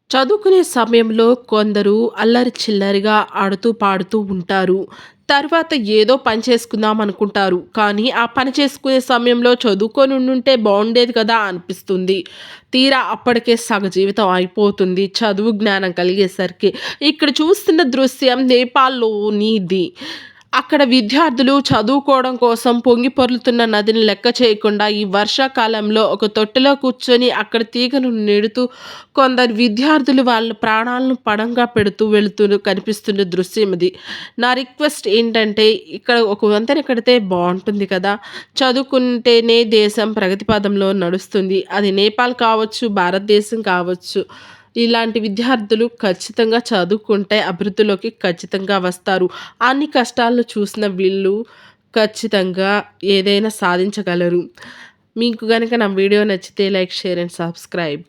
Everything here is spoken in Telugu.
చదువుకునే సమయంలో కొందరు అల్లరి చిల్లరిగా ఆడుతూ పాడుతూ ఉంటారు. తర్వాత ఏదో పని చేసుకుందాం అనుకుంటారు. కానీ ఆ పని చేసుకునే సమయంలో చదువుకొని ఉండుంటే బావుండేది కదా అనిపిస్తుంది. తీరా అప్పటికే సగ జీవితం అయిపోతుంది చదువు జ్ఞానం కలిగేసరికి. ఇక్కడ చూస్తున్న దృశ్యం నేపాల్‌లోనిది. అక్కడ విద్యార్థులు చదువుకోవడం కోసం పొంగి పొర్లుతున్న నదిని లెక్క చేయకుండా ఈ వర్షాకాలంలో ఒక తొట్టెలో కూర్చొని అక్కడ తీగను నెడుతూ కొందరు విద్యార్థులు వాళ్ళ ప్రాణాలను పణంగా పెడుతూ వెళుతూ కనిపిస్తున్న దృశ్యం ఇది. నా రిక్వెస్ట్ ఏంటంటే ఇక్కడ ఒక వంతెన కడితే బావుంటుంది కదా! చదువుకుంటేనే దేశం ప్రగతి పదంలో నడుస్తుంది. అది నేపాల్ కావచ్చు, భారతదేశం కావచ్చు. ఇలాంటి విద్యార్థులు ఖచ్చితంగా చదువుకుంటే అభివృద్ధిలోకి ఖచ్చితంగా వస్తారు. అన్ని కష్టాలను చూసిన వీళ్ళు ఖచ్చితంగా ఏదైనా సాధించగలరు. మీకు గనక నా వీడియో నచ్చితే లైక్, షేర్ అండ్ సబ్స్క్రైబ్.